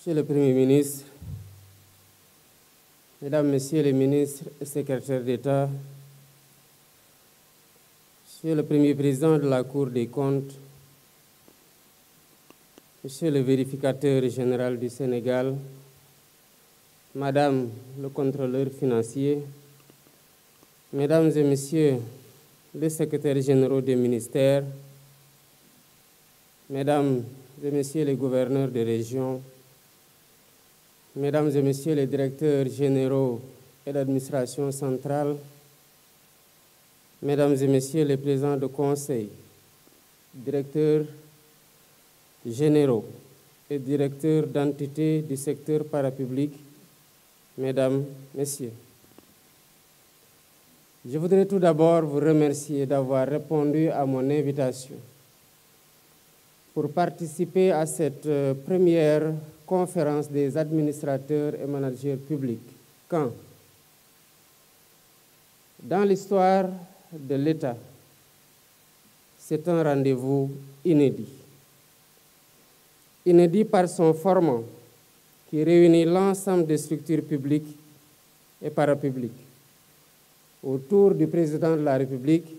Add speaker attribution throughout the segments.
Speaker 1: Monsieur le Premier ministre, Mesdames, Messieurs les ministres et secrétaires d'État, Monsieur le Premier président de la Cour des comptes, Monsieur le vérificateur général du Sénégal, Madame le contrôleur financier, Mesdames et Messieurs les secrétaires généraux des ministères, Mesdames et Messieurs les gouverneurs de région, Mesdames et Messieurs les directeurs généraux et d'administration centrale, Mesdames et Messieurs les présidents de conseil, directeurs généraux et directeurs d'entités du secteur parapublic, Mesdames, Messieurs. Je voudrais tout d'abord vous remercier d'avoir répondu à mon invitation pour participer à cette première conférence des administrateurs et managers publics, quand, dans l'histoire de l'État, c'est un rendez-vous inédit. Inédit par son format qui réunit l'ensemble des structures publiques et parapubliques autour du président de la République,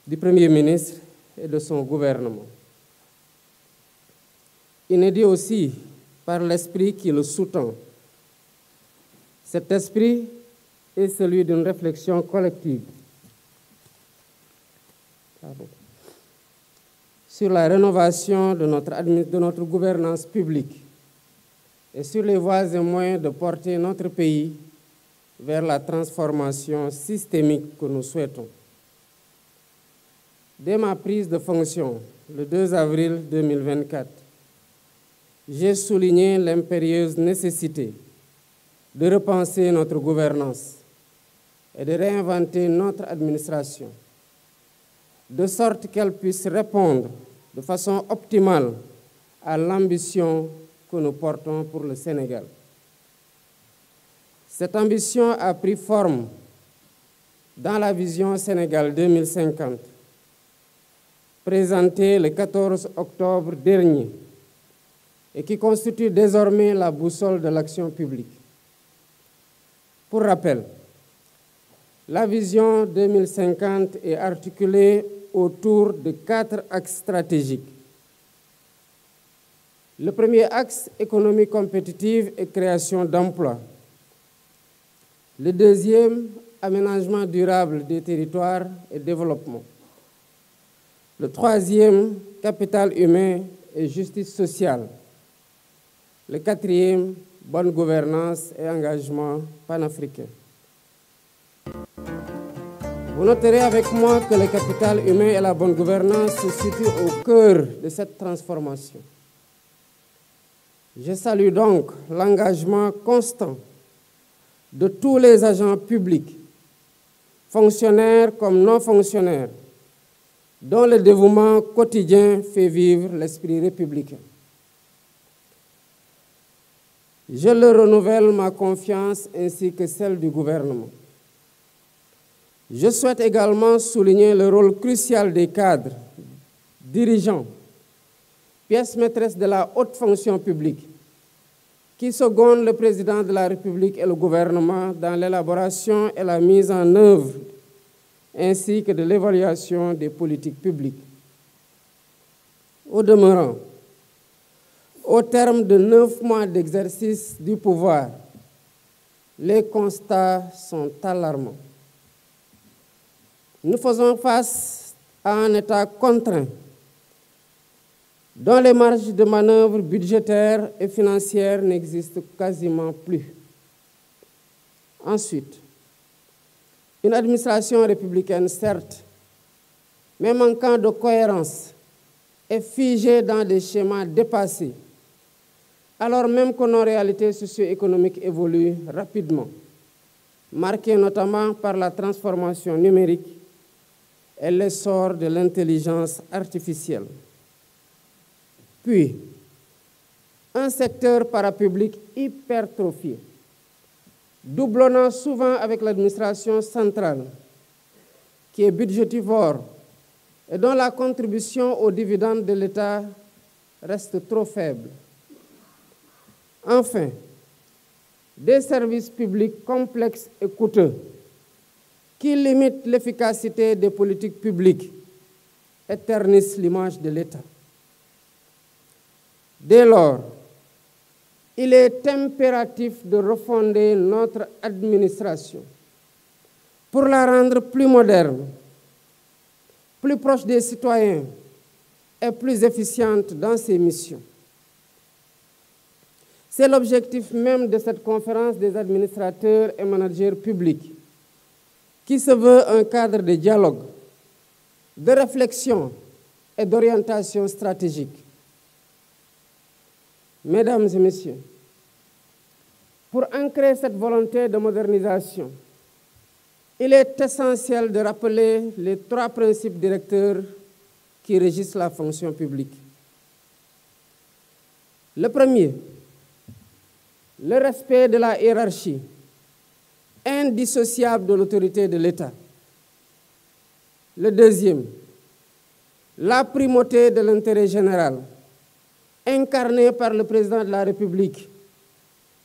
Speaker 1: du Premier ministre et de son gouvernement. Inédit aussi par l'esprit qui le sous-tend. Cet esprit est celui d'une réflexion collective sur la rénovation de notre gouvernance publique et sur les voies et moyens de porter notre pays vers la transformation systémique que nous souhaitons. Dès ma prise de fonction, le 2 avril 2024, j'ai souligné l'impérieuse nécessité de repenser notre gouvernance et de réinventer notre administration, de sorte qu'elle puisse répondre de façon optimale à l'ambition que nous portons pour le Sénégal. Cette ambition a pris forme dans la vision Sénégal 2050, présentée le 14 octobre dernier et qui constitue désormais la boussole de l'action publique. Pour rappel, la vision 2050 est articulée autour de 4 axes stratégiques. Le premier axe, économie compétitive et création d'emplois. Le deuxième, aménagement durable des territoires et développement. Le troisième, capital humain et justice sociale. Le quatrième, bonne gouvernance et engagement panafricain. Vous noterez avec moi que le capital humain et la bonne gouvernance se situent au cœur de cette transformation. Je salue donc l'engagement constant de tous les agents publics, fonctionnaires comme non fonctionnaires, dont le dévouement quotidien fait vivre l'esprit républicain. Je leur renouvelle ma confiance ainsi que celle du gouvernement. Je souhaite également souligner le rôle crucial des cadres, dirigeants, pièces maîtresses de la haute fonction publique, qui secondent le président de la République et le gouvernement dans l'élaboration et la mise en œuvre, ainsi que de l'évaluation des politiques publiques. Au demeurant, au terme de 9 mois d'exercice du pouvoir, les constats sont alarmants. Nous faisons face à un État contraint, dont les marges de manœuvre budgétaires et financières n'existent quasiment plus. Ensuite, une administration républicaine, certes, mais manquant de cohérence et figée dans des schémas dépassés, alors même que nos réalités socio-économiques évoluent rapidement, marquées notamment par la transformation numérique et l'essor de l'intelligence artificielle. Puis, un secteur parapublic hypertrophié, doublonnant souvent avec l'administration centrale, qui est budgétivore et dont la contribution aux dividendes de l'État reste trop faible. Enfin, des services publics complexes et coûteux qui limitent l'efficacité des politiques publiques et ternissent l'image de l'État. Dès lors, il est impératif de refonder notre administration pour la rendre plus moderne, plus proche des citoyens et plus efficiente dans ses missions. C'est l'objectif même de cette conférence des administrateurs et managers publics, qui se veut un cadre de dialogue, de réflexion et d'orientation stratégique. Mesdames et messieurs, pour ancrer cette volonté de modernisation, il est essentiel de rappeler les 3 principes directeurs qui régissent la fonction publique. Le premier, le respect de la hiérarchie, indissociable de l'autorité de l'État. Le deuxième, la primauté de l'intérêt général, incarné par le président de la République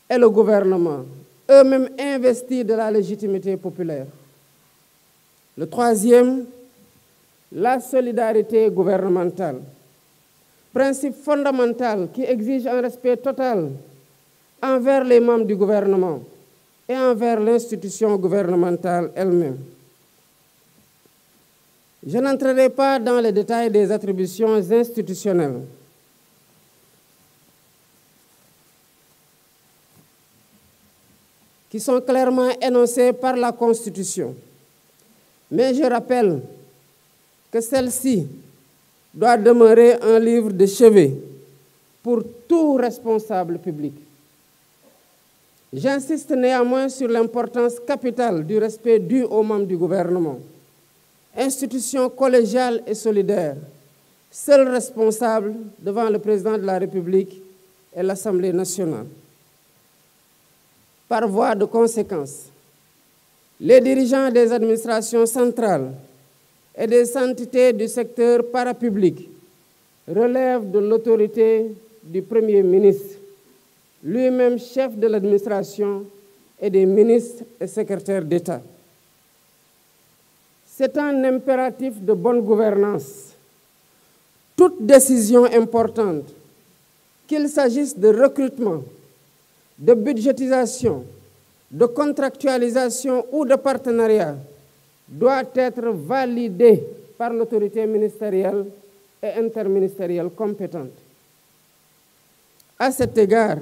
Speaker 1: et le gouvernement, eux-mêmes investis de la légitimité populaire. Le troisième, la solidarité gouvernementale, principe fondamental qui exige un respect total envers les membres du gouvernement et envers l'institution gouvernementale elle-même. Je n'entrerai pas dans les détails des attributions institutionnelles. Qui sont clairement énoncées par la Constitution. Mais je rappelle que celle-ci doit demeurer un livre de chevet pour tout responsable public. J'insiste néanmoins sur l'importance capitale du respect dû aux membres du gouvernement, institution collégiale et solidaire, seul responsable devant le président de la République et l'Assemblée nationale. Par voie de conséquence, les dirigeants des administrations centrales et des entités du secteur parapublic relèvent de l'autorité du Premier ministre, lui-même chef de l'administration, et des ministres et secrétaires d'État. C'est un impératif de bonne gouvernance. Toute décision importante, qu'il s'agisse de recrutement, de budgétisation, de contractualisation ou de partenariat, doit être validée par l'autorité ministérielle et interministérielle compétente. À cet égard,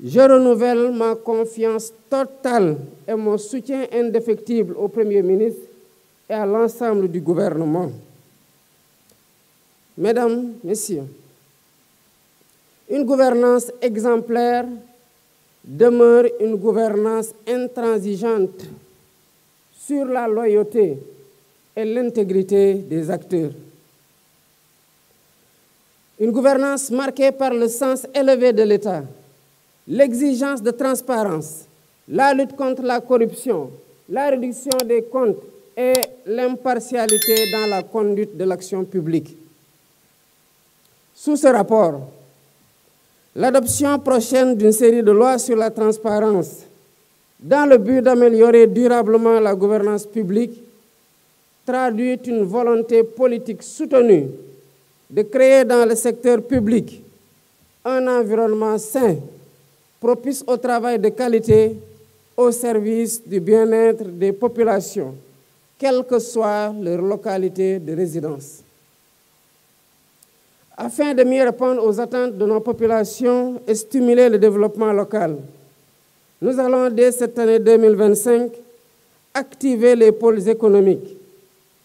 Speaker 1: je renouvelle ma confiance totale et mon soutien indéfectible au Premier ministre et à l'ensemble du gouvernement. Mesdames, Messieurs, une gouvernance exemplaire demeure une gouvernance intransigeante sur la loyauté et l'intégrité des acteurs. Une gouvernance marquée par le sens élevé de l'État, l'exigence de transparence, la lutte contre la corruption, la réduction des comptes et l'impartialité dans la conduite de l'action publique. Sous ce rapport, l'adoption prochaine d'une série de lois sur la transparence dans le but d'améliorer durablement la gouvernance publique traduit une volonté politique soutenue de créer dans le secteur public un environnement sain, propice au travail de qualité, au service du bien-être des populations, quelle que soit leur localité de résidence. Afin de mieux répondre aux attentes de nos populations et stimuler le développement local, nous allons, dès cette année 2025, activer les pôles économiques,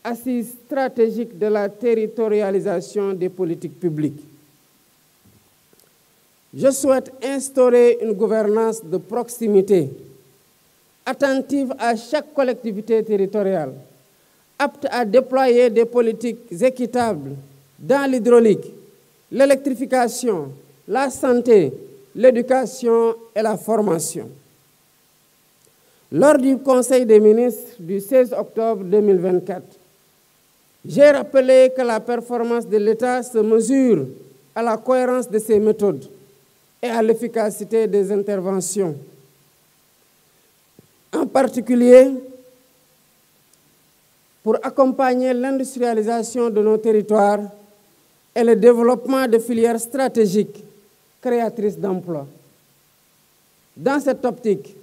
Speaker 1: assises stratégiques de la territorialisation des politiques publiques. Je souhaite instaurer une gouvernance de proximité, attentive à chaque collectivité territoriale, apte à déployer des politiques équitables dans l'hydraulique, l'électrification, la santé, l'éducation et la formation. Lors du Conseil des ministres du 16 octobre 2024, j'ai rappelé que la performance de l'État se mesure à la cohérence de ses méthodes, et à l'efficacité des interventions. En particulier, pour accompagner l'industrialisation de nos territoires et le développement de filières stratégiques créatrices d'emplois. Dans cette optique,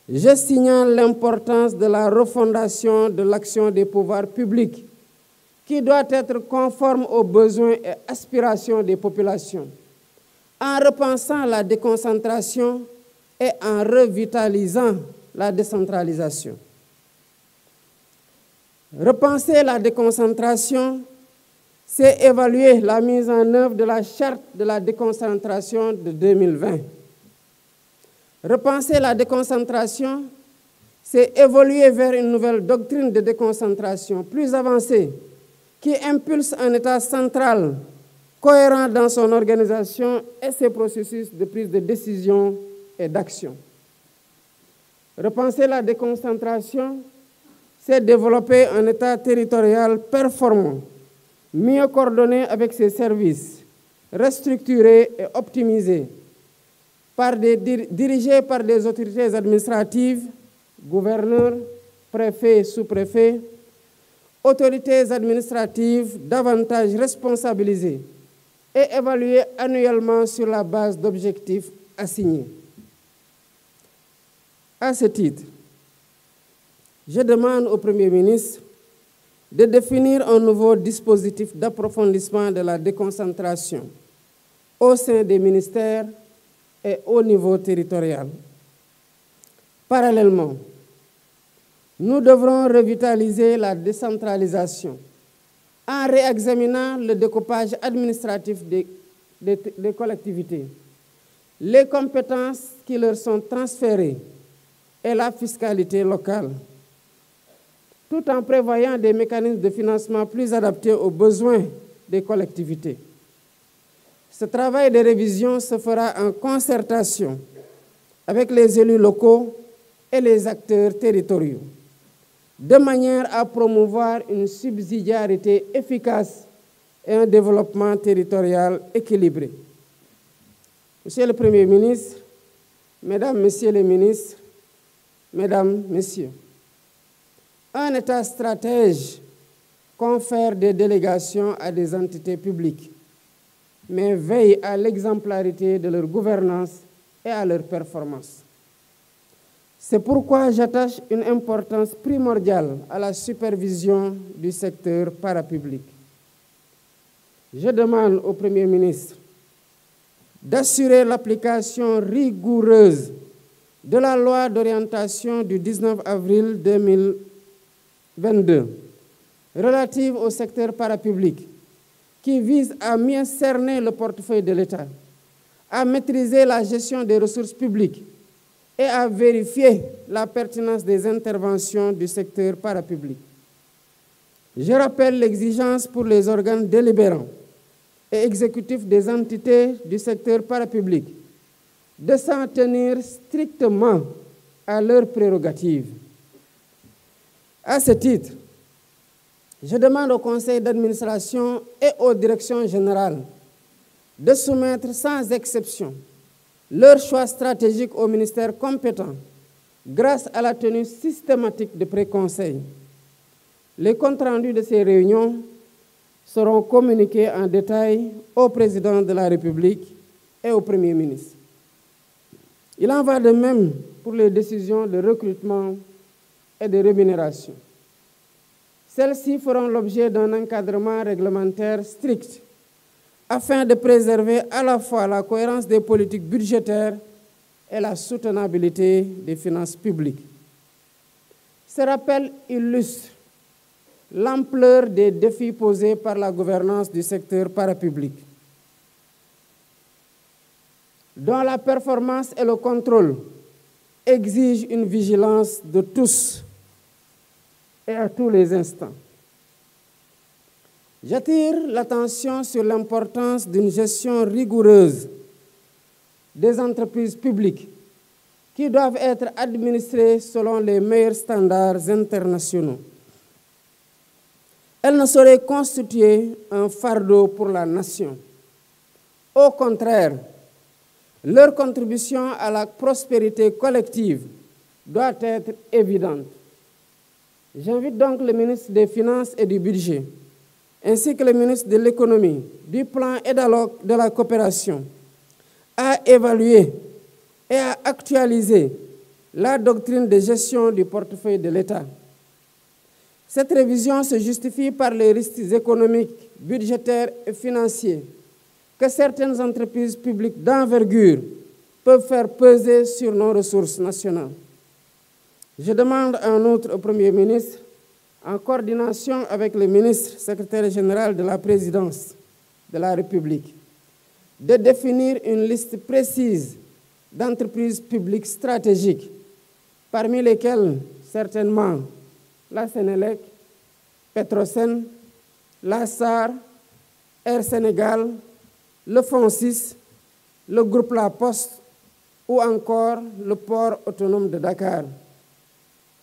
Speaker 1: je signale l'importance de la refondation de l'action des pouvoirs publics qui doit être conforme aux besoins et aspirations des populations, en repensant la déconcentration et en revitalisant la décentralisation. Repenser la déconcentration, c'est évaluer la mise en œuvre de la charte de la déconcentration de 2020. Repenser la déconcentration, c'est évoluer vers une nouvelle doctrine de déconcentration plus avancée qui impulse un État central cohérent dans son organisation et ses processus de prise de décision et d'action. Repenser la déconcentration, c'est développer un État territorial performant, mieux coordonné avec ses services, restructuré et optimisé, dirigé par des autorités administratives, gouverneurs, préfets, sous-préfets, autorités administratives davantage responsabilisées et évaluées annuellement sur la base d'objectifs assignés. À ce titre, je demande au Premier ministre de définir un nouveau dispositif d'approfondissement de la déconcentration au sein des ministères et au niveau territorial. Parallèlement, nous devrons revitaliser la décentralisation en réexaminant le découpage administratif des collectivités, les compétences qui leur sont transférées et la fiscalité locale, tout en prévoyant des mécanismes de financement plus adaptés aux besoins des collectivités. Ce travail de révision se fera en concertation avec les élus locaux et les acteurs territoriaux, de manière à promouvoir une subsidiarité efficace et un développement territorial équilibré. Monsieur le Premier ministre, Mesdames, Messieurs les ministres, Mesdames, Messieurs, un État stratège confère des délégations à des entités publiques, mais veille à l'exemplarité de leur gouvernance et à leur performance. C'est pourquoi j'attache une importance primordiale à la supervision du secteur parapublic. Je demande au Premier ministre d'assurer l'application rigoureuse de la loi d'orientation du 19 avril 2022 relative au secteur parapublic, qui vise à mieux cerner le portefeuille de l'État, à maîtriser la gestion des ressources publiques et à vérifier la pertinence des interventions du secteur parapublic. Je rappelle l'exigence pour les organes délibérants et exécutifs des entités du secteur parapublic de s'en tenir strictement à leurs prérogatives. À ce titre, je demande au conseil d'administration et aux directions générales de soumettre sans exception leur choix stratégique au ministère compétent grâce à la tenue systématique de pré-conseils. Les comptes rendus de ces réunions seront communiqués en détail au président de la République et au Premier ministre. Il en va de même pour les décisions de recrutement et de rémunération. Celles-ci feront l'objet d'un encadrement réglementaire strict afin de préserver à la fois la cohérence des politiques budgétaires et la soutenabilité des finances publiques. Ce rappel illustre l'ampleur des défis posés par la gouvernance du secteur parapublic, dont la performance et le contrôle exigent une vigilance de tous et à tous les instants. J'attire l'attention sur l'importance d'une gestion rigoureuse des entreprises publiques qui doivent être administrées selon les meilleurs standards internationaux. Elles ne sauraient constituer un fardeau pour la nation. Au contraire, Leur contribution à la prospérité collective doit être évidente. J'invite donc le ministre des Finances et du Budget, ainsi que le ministre de l'Économie, du Plan et de la Coopération, à évaluer et à actualiser la doctrine de gestion du portefeuille de l'État. Cette révision se justifie par les risques économiques, budgétaires et financiers que certaines entreprises publiques d'envergure peuvent faire peser sur nos ressources nationales. Je demande en outre au Premier ministre, en coordination avec le ministre secrétaire général de la Présidence de la République, de définir une liste précise d'entreprises publiques stratégiques, parmi lesquelles certainement la Sénélec, Petrosen, la SAR, Air Sénégal, le FONSIS, le groupe La Poste ou encore le port autonome de Dakar.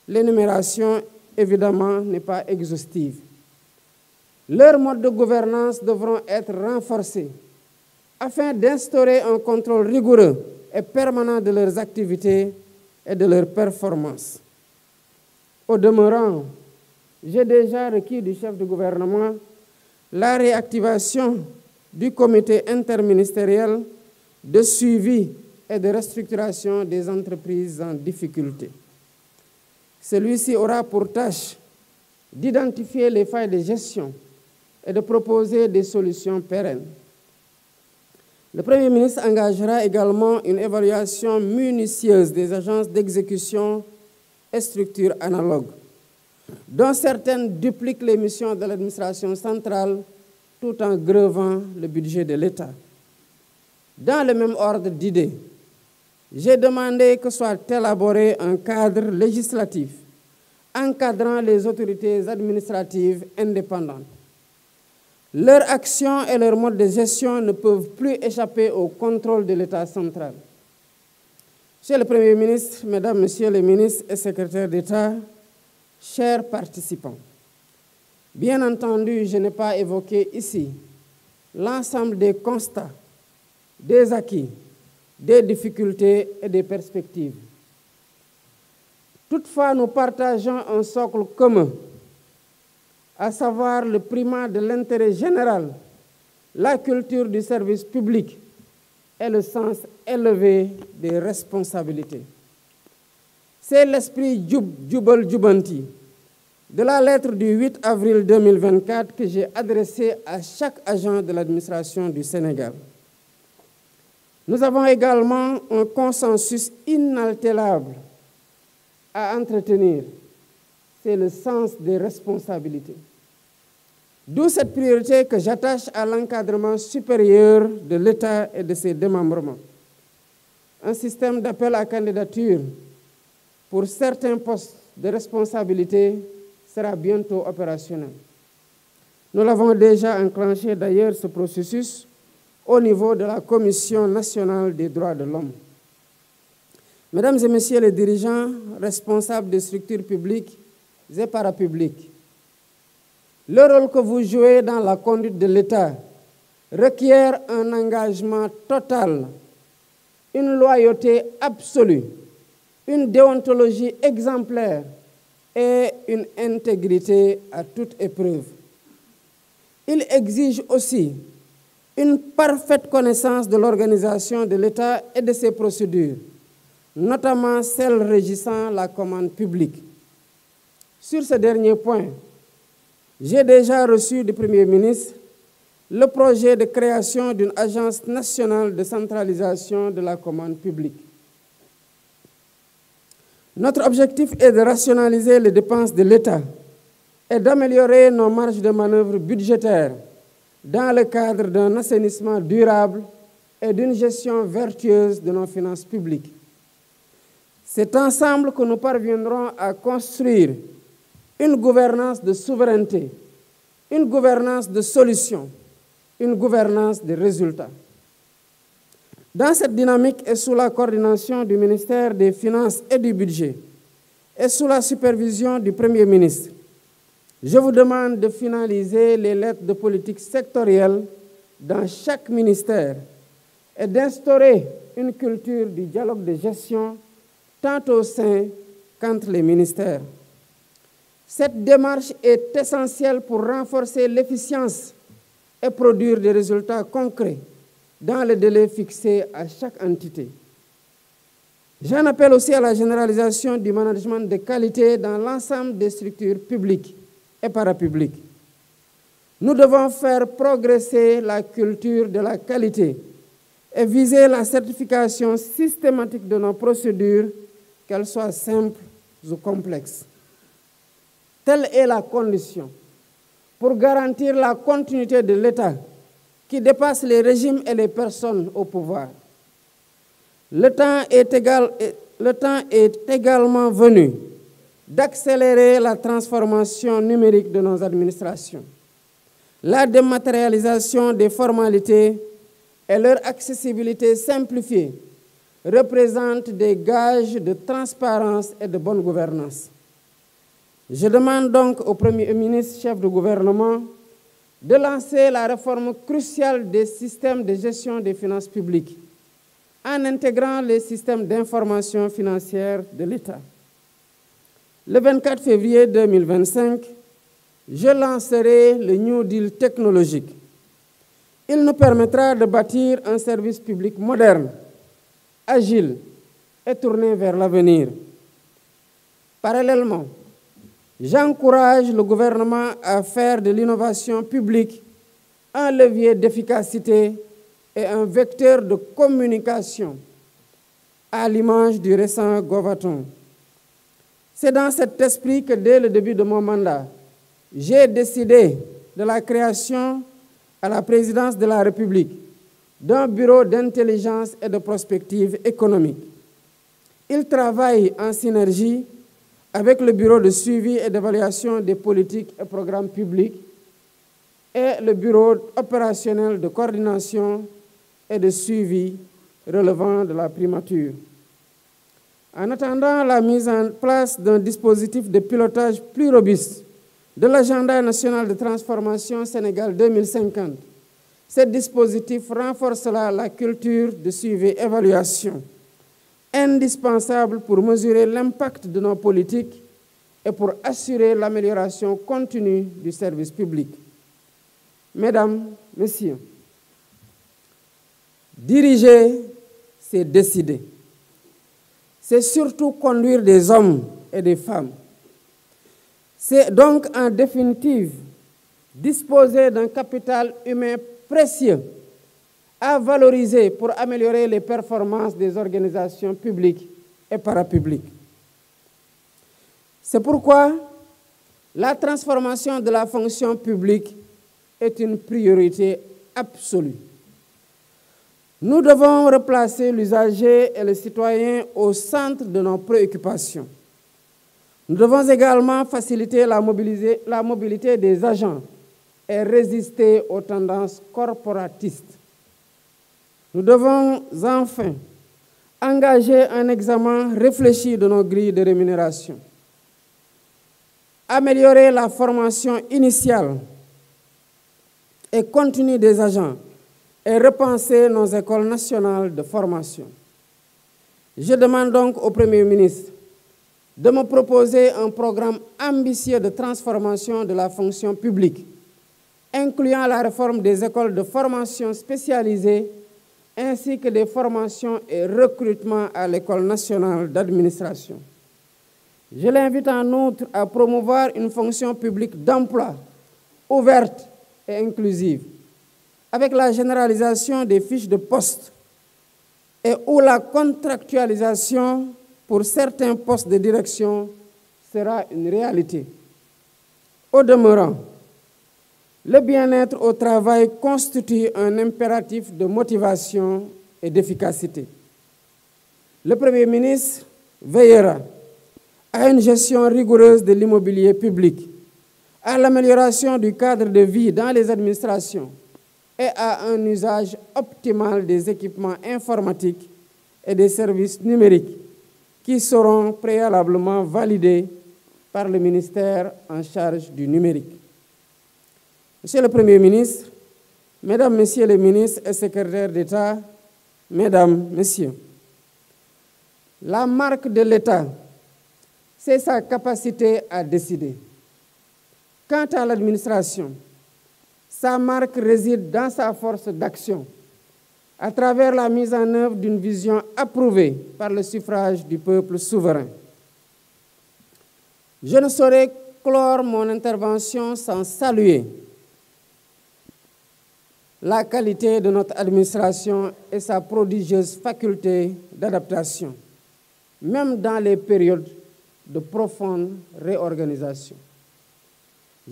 Speaker 1: L'énumération, évidemment, n'est pas exhaustive. Leurs modes de gouvernance devront être renforcés afin d'instaurer un contrôle rigoureux et permanent de leurs activités et de leurs performances. Au demeurant, j'ai déjà requis du chef de gouvernement la réactivation du comité interministériel de suivi et de restructuration des entreprises en difficulté. Celui-ci aura pour tâche d'identifier les failles de gestion et de proposer des solutions pérennes. Le Premier ministre engagera également une évaluation minutieuse des agences d'exécution et structures analogues, dont certaines dupliquent les missions de l'administration centrale tout en grevant le budget de l'État. Dans le même ordre d'idées, j'ai demandé que soit élaboré un cadre législatif encadrant les autorités administratives indépendantes. Leur action et leur mode de gestion ne peuvent plus échapper au contrôle de l'État central. Monsieur le Premier ministre, Mesdames, Messieurs les ministres et secrétaires d'État, chers participants, bien entendu, je n'ai pas évoqué ici l'ensemble des constats, des acquis, des difficultés et des perspectives. Toutefois, nous partageons un socle commun, à savoir le primat de l'intérêt général, la culture du service public et le sens élevé des responsabilités. C'est l'esprit Jubal Jubanti de la lettre du 8 avril 2024 que j'ai adressée à chaque agent de l'administration du Sénégal. Nous avons également un consensus inaltérable à entretenir, c'est le sens des responsabilités. D'où cette priorité que j'attache à l'encadrement supérieur de l'État et de ses démembrements. Un système d'appel à candidature pour certains postes de responsabilité sera bientôt opérationnel. Nous l'avons déjà enclenché d'ailleurs ce processus au niveau de la Commission nationale des droits de l'homme. Mesdames et Messieurs les dirigeants responsables des structures publiques et parapubliques, le rôle que vous jouez dans la conduite de l'État requiert un engagement total, une loyauté absolue, une déontologie exemplaire et une intégrité à toute épreuve. Il exige aussi une parfaite connaissance de l'organisation de l'État et de ses procédures, notamment celles régissant la commande publique. Sur ce dernier point, j'ai déjà reçu du Premier ministre le projet de création d'une agence nationale de centralisation de la commande publique. Notre objectif est de rationaliser les dépenses de l'État et d'améliorer nos marges de manœuvre budgétaires dans le cadre d'un assainissement durable et d'une gestion vertueuse de nos finances publiques. C'est ensemble que nous parviendrons à construire une gouvernance de souveraineté, une gouvernance de solutions, une gouvernance de résultats. Dans cette dynamique et sous la coordination du ministère des Finances et du Budget et sous la supervision du Premier ministre, je vous demande de finaliser les lettres de politique sectorielle dans chaque ministère et d'instaurer une culture du dialogue de gestion tant au sein qu'entre les ministères. Cette démarche est essentielle pour renforcer l'efficience et produire des résultats concrets dans le délai fixé à chaque entité. J'en appelle aussi à la généralisation du management de qualité dans l'ensemble des structures publiques et parapubliques. Nous devons faire progresser la culture de la qualité et viser la certification systématique de nos procédures, qu'elles soient simples ou complexes. Telle est la condition pour garantir la continuité de l'État qui dépasse les régimes et les personnes au pouvoir. Le temps est également venu d'accélérer la transformation numérique de nos administrations. La dématérialisation des formalités et leur accessibilité simplifiée représentent des gages de transparence et de bonne gouvernance. Je demande donc au Premier ministre, chef de gouvernement, de lancer la réforme cruciale des systèmes de gestion des finances publiques en intégrant les systèmes d'information financière de l'État. Le 24 février 2025, je lancerai le New Deal technologique. Il nous permettra de bâtir un service public moderne, agile et tourné vers l'avenir. Parallèlement, j'encourage le gouvernement à faire de l'innovation publique un levier d'efficacité et un vecteur de communication, à l'image du récent Govaton. C'est dans cet esprit que dès le début de mon mandat, j'ai décidé de la création à la présidence de la République d'un bureau d'intelligence et de prospective économique. Il travaille en synergie avec le bureau de suivi et d'évaluation des politiques et programmes publics et le bureau opérationnel de coordination et de suivi relevant de la primature. En attendant la mise en place d'un dispositif de pilotage plus robuste de l'agenda national de transformation Sénégal 2050, ce dispositif renforcera la culture de suivi et évaluation, indispensable pour mesurer l'impact de nos politiques et pour assurer l'amélioration continue du service public. Mesdames, Messieurs, diriger, c'est décider. C'est surtout conduire des hommes et des femmes. C'est donc en définitive disposer d'un capital humain précieux à valoriser pour améliorer les performances des organisations publiques et parapubliques. C'est pourquoi la transformation de la fonction publique est une priorité absolue. Nous devons replacer l'usager et le citoyen au centre de nos préoccupations. Nous devons également faciliter la mobilité des agents et résister aux tendances corporatistes. Nous devons enfin engager un examen réfléchi de nos grilles de rémunération, améliorer la formation initiale et continue des agents et repenser nos écoles nationales de formation. Je demande donc au Premier ministre de me proposer un programme ambitieux de transformation de la fonction publique, incluant la réforme des écoles de formation spécialisées ainsi que des formations et recrutements à l'École nationale d'administration. Je l'invite en outre à promouvoir une fonction publique d'emploi ouverte et inclusive, avec la généralisation des fiches de poste et où la contractualisation pour certains postes de direction sera une réalité. Au demeurant, le bien-être au travail constitue un impératif de motivation et d'efficacité. Le Premier ministre veillera à une gestion rigoureuse de l'immobilier public, à l'amélioration du cadre de vie dans les administrations et à un usage optimal des équipements informatiques et des services numériques qui seront préalablement validés par le ministère en charge du numérique. Monsieur le Premier ministre, Mesdames, Messieurs les ministres et secrétaires d'État, Mesdames, Messieurs, la marque de l'État, c'est sa capacité à décider. Quant à l'administration, sa marque réside dans sa force d'action, à travers la mise en œuvre d'une vision approuvée par le suffrage du peuple souverain. Je ne saurais clore mon intervention sans saluer la qualité de notre administration et sa prodigieuse faculté d'adaptation, même dans les périodes de profonde réorganisation.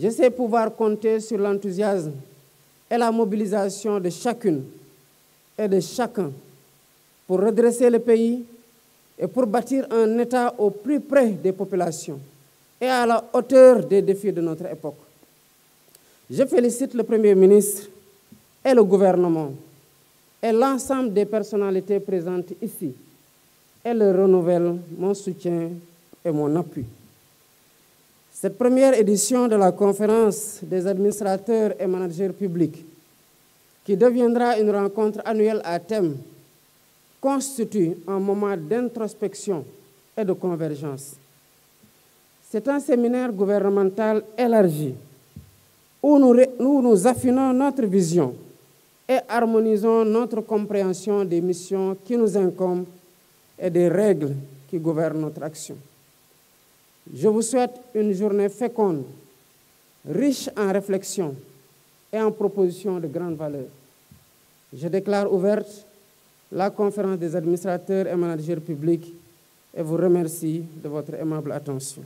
Speaker 1: Je sais pouvoir compter sur l'enthousiasme et la mobilisation de chacune et de chacun pour redresser le pays et pour bâtir un État au plus près des populations et à la hauteur des défis de notre époque. Je félicite le Premier ministre et le gouvernement et l'ensemble des personnalités présentes ici et leur renouvelle mon soutien et mon appui. Cette première édition de la conférence des administrateurs et managers publics, qui deviendra une rencontre annuelle à thème, constitue un moment d'introspection et de convergence. C'est un séminaire gouvernemental élargi où nous affinons notre vision et harmonisons notre compréhension des missions qui nous incombent et des règles qui gouvernent notre action. Je vous souhaite une journée féconde, riche en réflexions et en propositions de grande valeur. Je déclare ouverte la conférence des administrateurs et managers publics et vous remercie de votre aimable attention.